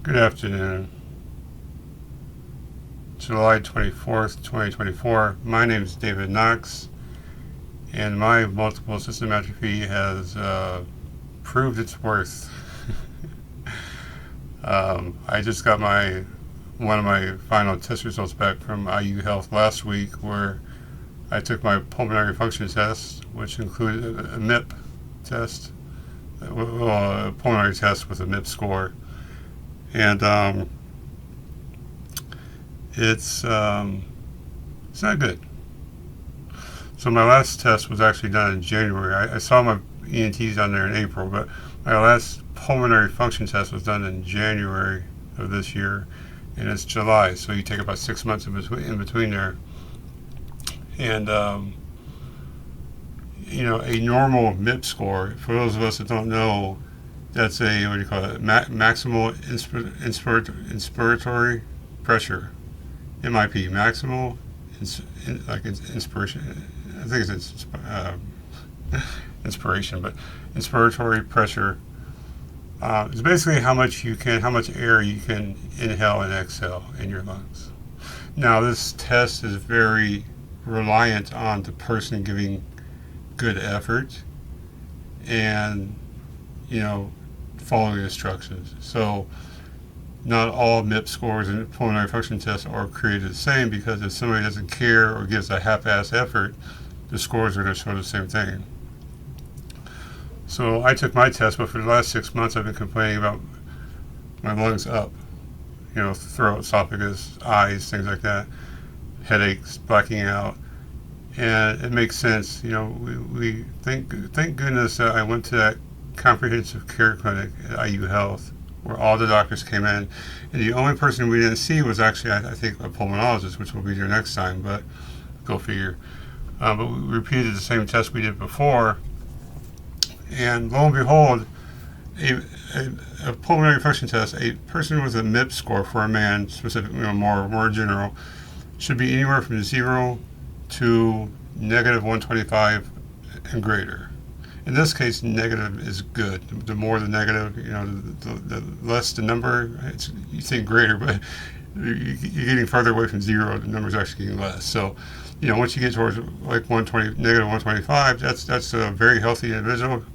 Good afternoon. July 24th, 2024. My name is David Knox, and my multiple system atrophy has proved its worth. I just got one of my final test results back from IU Health last week, where I took my pulmonary function test, which included a MIP test, a pulmonary test with a MIP score, and it's not good. So my last test was actually done in January. I saw my ENTs down there in April, but my last pulmonary function test was done in January of this year, and it's July, so you take about 6 months in between there. And a normal MIP score, for those of us that don't know, that's a, what do you call it, maximal inspiratory pressure, MIP, maximal inspiration. I think it's inspiration, but inspiratory pressure is basically how much air you can inhale and exhale in your lungs. Now, this test is very reliant on the person giving good effort and following instructions. So not all MIP scores and pulmonary function tests are created the same, because if somebody doesn't care or gives a half-ass effort, the scores are going to show the same thing. So I took my test, but for the last 6 months I've been complaining about my lungs up, throat, esophagus, eyes, things like that, headaches, blacking out. And it makes sense. We thank goodness that I went to that comprehensive care clinic at IU Health, where all the doctors came in, and the only person we didn't see was actually, I think, a pulmonologist, which will be there next time, but go figure. But we repeated the same test we did before, and lo and behold, a pulmonary function test, a person with a MIP score for a man, specific, more general, should be anywhere from 0 to negative 125 and greater. In this case, negative is good. The more the negative, the less the number. You think greater, but you're getting farther away from 0. The number's actually getting less. So, once you get towards like negative 125, that's a very healthy individual.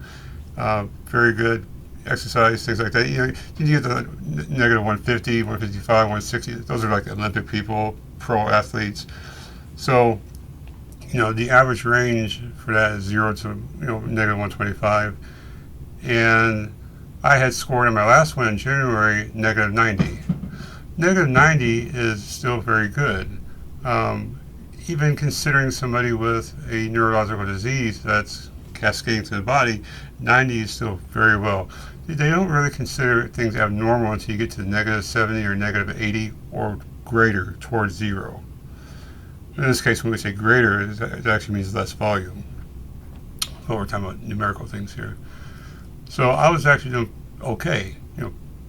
Very good exercise, things like that. You get the negative 150, 155, 160. Those are like Olympic people, pro athletes. So, the average range for that is 0 to negative 125, and I had scored in my last one in January negative 90. Negative 90 is still very good, even considering somebody with a neurological disease that's cascading to the body. 90 is still very well. They don't really consider things abnormal until you get to negative 70 or negative 80 or greater, towards 0. In this case, when we say greater, it actually means less volume. But we're talking about numerical things here. So I was actually doing okay,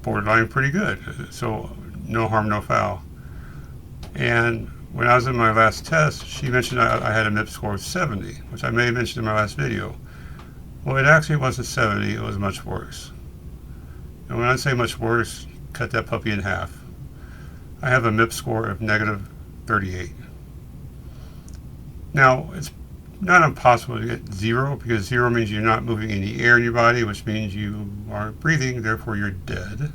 borderline pretty good. So no harm, no foul. And when I was in my last test, she mentioned I had a MIP score of 70, which I may have mentioned in my last video. Well, it actually wasn't 70, it was much worse. And when I say much worse, cut that puppy in half. I have a MIP score of negative 38. Now, it's not impossible to get 0, because 0 means you're not moving any air in your body, which means you aren't breathing, therefore you're dead.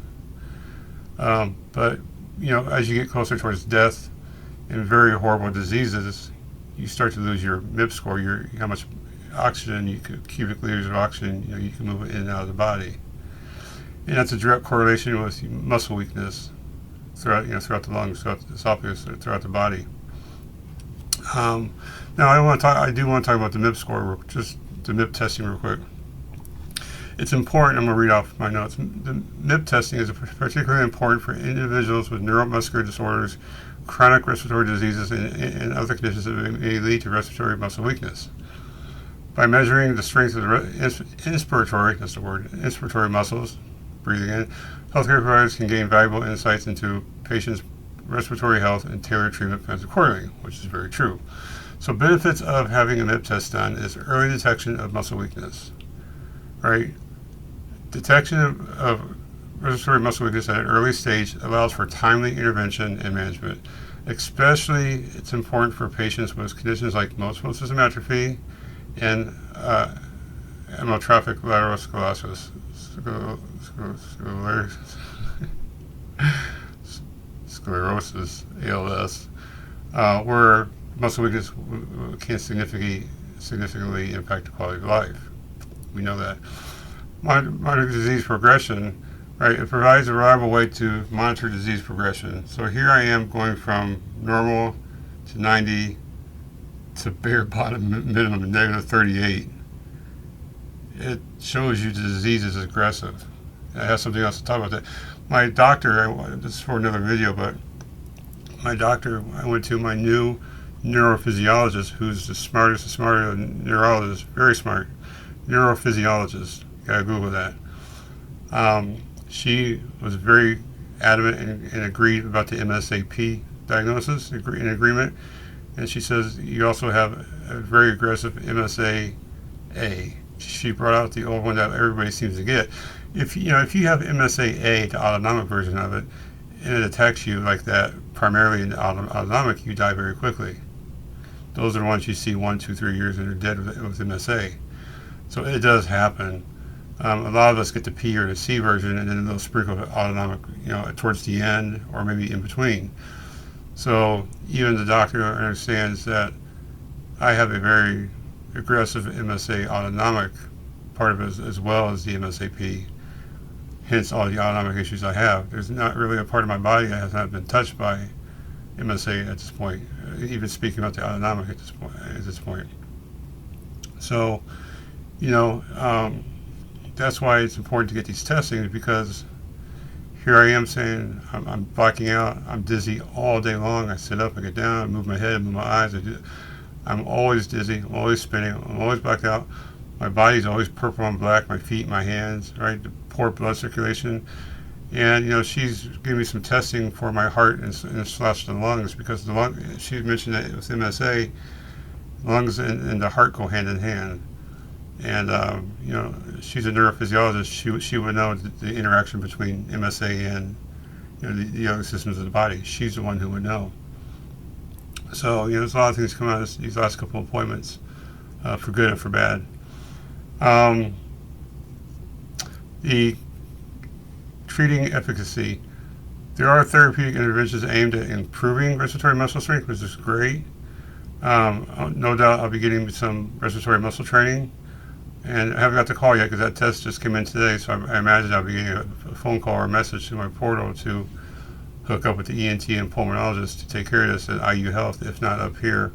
But, as you get closer towards death and very horrible diseases, you start to lose your MIP score, how much oxygen, cubic meters of oxygen, you can move in and out of the body. And that's a direct correlation with muscle weakness throughout the lungs, throughout the esophagus, throughout the body. Now, I do want to talk about the MIP score, just the MIP testing real quick. It's important. I'm going to read off my notes. The MIP testing is particularly important for individuals with neuromuscular disorders, chronic respiratory diseases, and other conditions that may lead to respiratory muscle weakness. By measuring the strength of the inspiratory muscles, breathing in, healthcare providers can gain valuable insights into patients' respiratory health and tailor treatment plans accordingly, which is very true. So benefits of having a MIP test done is early detection of muscle weakness, right? Detection of respiratory muscle weakness at an early stage allows for timely intervention and management. Especially, it's important for patients with conditions like multiple system atrophy and amyotrophic lateral sclerosis. Sclerosis, ALS, where muscle weakness can significantly impact the quality of life. We know that. Monitoring disease progression, right? It provides a reliable way to monitor disease progression. So here I am going from normal to 90 to bare bottom minimum negative 38. It shows you the disease is aggressive. I have something else to talk about that. My doctor, this is for another video, but my doctor, I went to my new neurophysiologist, who's the smartest neurologist, very smart neurophysiologist. You gotta Google that. She was very adamant and agreed about the MSAP diagnosis, in agreement. And she says you also have a very aggressive MSA-A. She brought out the old one that everybody seems to get. If you have MSA-A, the autonomic version of it, and it attacks you like that, primarily in the autonomic, you die very quickly. Those are the ones you see 1, 2, 3 years and they're dead with MSA. So it does happen. A lot of us get the P or the C version, and then they'll sprinkle autonomic, towards the end or maybe in between. So even the doctor understands that I have a very aggressive MSA autonomic part of it as well as the MSAP. Hence all the autonomic issues I have. There's not really a part of my body that has not been touched by MSA at this point, even speaking about the autonomic at this point. So, that's why it's important to get these testings, because here I am saying I'm blacking out, I'm dizzy all day long. I sit up, I get down, I move my head, I move my eyes. I'm always dizzy, I'm always spinning, I'm always blacked out. My body's always purple and black, my feet, my hands, right? The poor blood circulation. And, she's giving me some testing for my heart and slash the lungs, because she mentioned that with MSA, lungs and the heart go hand in hand. And, she's a neurophysiologist. She would know the interaction between MSA and, the other systems of the body. She's the one who would know. So, there's a lot of things coming out of these last couple of appointments, for good and for bad. The treating efficacy. There are therapeutic interventions aimed at improving respiratory muscle strength, which is great. No doubt I'll be getting some respiratory muscle training. And I haven't got the call yet because that test just came in today, so I imagine I'll be getting a phone call or a message to my portal to hook up with the ENT and pulmonologist to take care of this at IU Health, if not up here.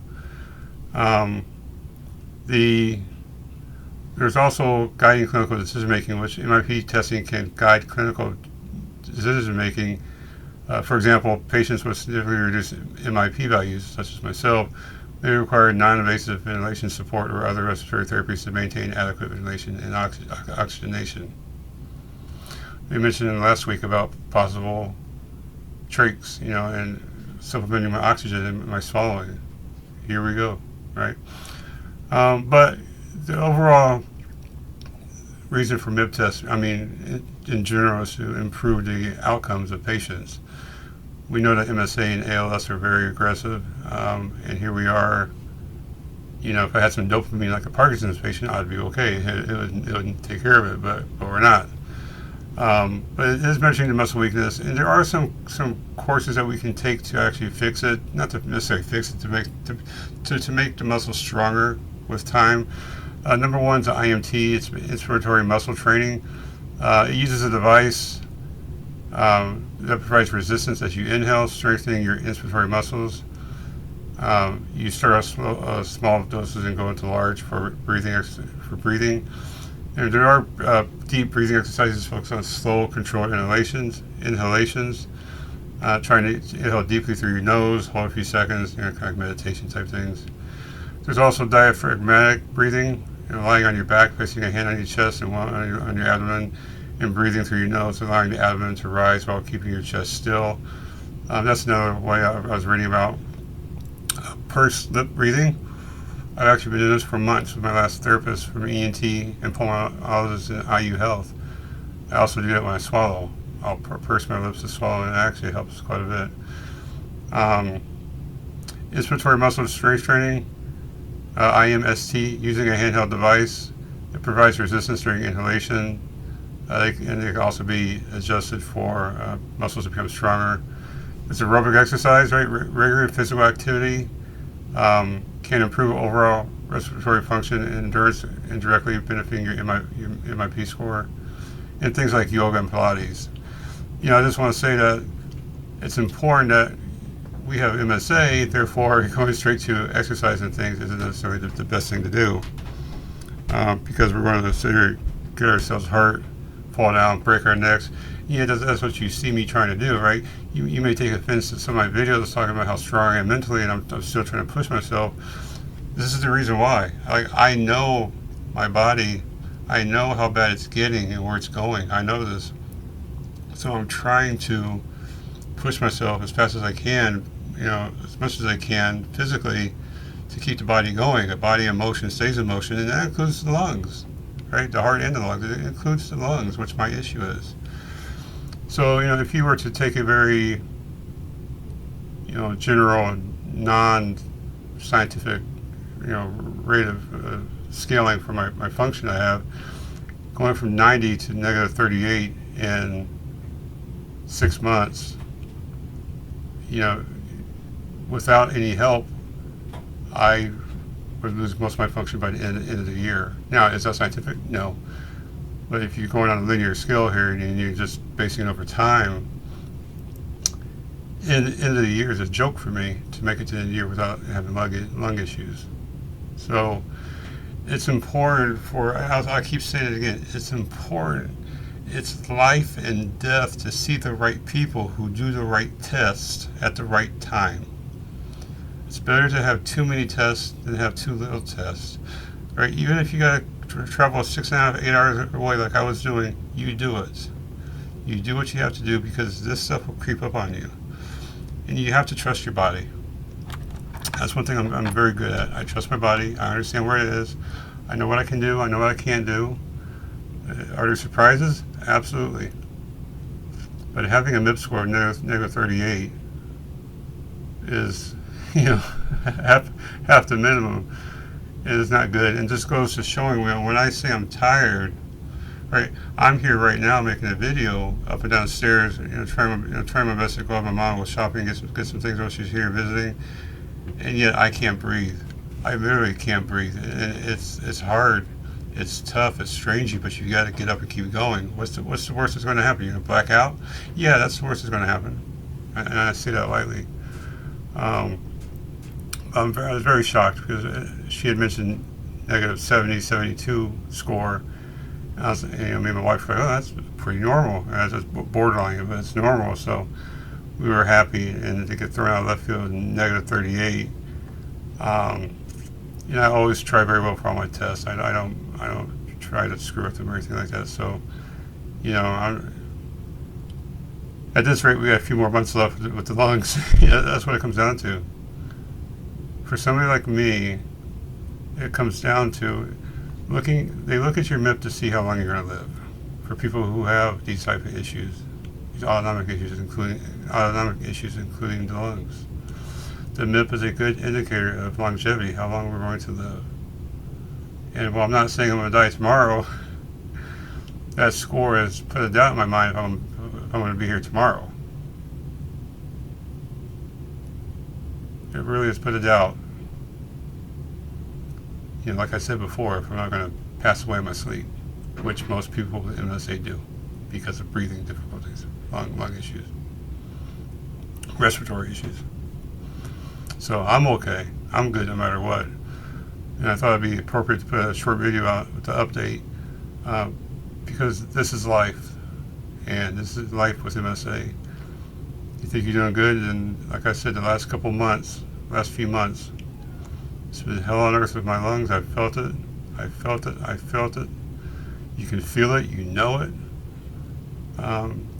There's also guiding clinical decision making, which MIP testing can guide clinical decision making. For example, patients with significantly reduced MIP values, such as myself, may require non-invasive ventilation support or other respiratory therapies to maintain adequate ventilation and oxygenation. We mentioned last week about possible trachs, and supplementing my oxygen and my swallowing. Here we go, right? But the overall reason for MIP tests, in general, is to improve the outcomes of patients. We know that MSA and ALS are very aggressive, and here we are. If I had some dopamine like a Parkinson's patient, I'd be okay. It would take care of it, but we're not. But it is mentioning the muscle weakness, and there are some courses that we can take to actually fix it, not to necessarily fix it, to make the muscle stronger with time. Number one is the IMT. It's inspiratory muscle training. It uses a device that provides resistance as you inhale, strengthening your inspiratory muscles. You start out small doses and go into large for breathing. And there are deep breathing exercises focused on slow, controlled inhalations. Trying to inhale deeply through your nose, hold a few seconds, kind of like meditation type things. There's also diaphragmatic breathing, lying on your back, placing a hand on your chest and one on your abdomen, and breathing through your nose, allowing the abdomen to rise while keeping your chest still. That's another way I was reading about. Pursed lip breathing. I've actually been doing this for months with my last therapist from ENT and pulmonologist in IU Health. I also do that when I swallow. I'll purse my lips to swallow, and it actually helps quite a bit. Inspiratory muscle strength training, IMST, using a handheld device. It provides resistance during inhalation, and they can also be adjusted for muscles to become stronger. It's aerobic exercise, right? Regular physical activity can improve overall respiratory function and endurance, indirectly benefiting your MIP score. And things like yoga and Pilates. I just want to say that it's important that we have MSA, therefore going straight to exercise and things isn't necessarily the best thing to do, because we're going to sit here, get ourselves hurt, fall down, break our necks. That's what you see me trying to do, right? You may take offense to some of my videos talking about how strong I am mentally, and I'm still trying to push myself. This is the reason why. I know my body. I know how bad it's getting and where it's going. I know this. So I'm trying to push myself as fast as I can, as much as I can physically, to keep the body going. The body in motion stays in motion, and that includes the lungs, right? The heart and the lungs. It includes the lungs, which my issue is. So, if you were to take a very, general, non-scientific, rate of scaling for my function I have, going from 90 to negative 38 in 6 months, without any help, I would lose most of my function by the end of the year. Now, is that scientific? No. But if you're going on a linear scale here and you're just basing it over time, end of the year is a joke for me to make it to the end of the year without having lung issues. So it's important I keep saying it again, it's important. It's life and death to see the right people who do the right tests at the right time. It's better to have too many tests than have too little tests, right? Even if you got to travel 6.5, 8 hours away like I was doing, you do it. You do what you have to do, because this stuff will creep up on you. And you have to trust your body. That's one thing I'm very good at. I trust my body. I understand where it is. I know what I can do. I know what I can't do. Are there surprises? Absolutely. But having a MIP score of negative 38 is, half the minimum. It is not good, and just goes to showing when I say I'm tired, right? I'm here right now making a video up and down stairs, trying my best to go out. My mom was shopping, get some things while she's here visiting, and yet I can't breathe. I literally can't breathe. It's hard. It's tough. It's strange, but you got to get up and keep going. What's the worst that's going to happen? You're going to black out? Yeah, that's the worst that's going to happen, and I say that lightly. I was very shocked because she had mentioned negative 70, 72 score. And I was, me and my wife were like, oh, that's pretty normal. And that's borderline, but it's normal. So we were happy, and to get thrown out of left field negative 38. I always try very well for all my tests. I don't try to screw with them or anything like that. So, at this rate, we got a few more months left with the lungs. That's what it comes down to. For somebody like me, it comes down to they look at your MIP to see how long you're going to live. For people who have these type of issues, these autonomic issues, including the lungs. The MIP is a good indicator of longevity, how long we're going to live. And while I'm not saying I'm going to die tomorrow, that score has put a doubt in my mind if I'm going to be here tomorrow. It really has put a doubt. Like I said before, if I'm not going to pass away in my sleep, which most people with MSA do because of breathing difficulties, lung issues, respiratory issues. So I'm okay. I'm good no matter what. And I thought it'd be appropriate to put a short video out with the update, because this is life, and this is life with MSA. You think you're doing good, and like I said, the last few months, it's been hell on earth with my lungs. I felt it. You can feel it. You know it.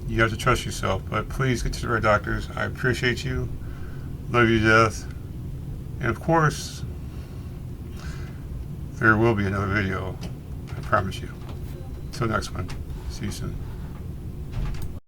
You have to trust yourself. But please get to the right doctors. I appreciate you. Love you to death. And of course, there will be another video. I promise you. Until next one. See you soon.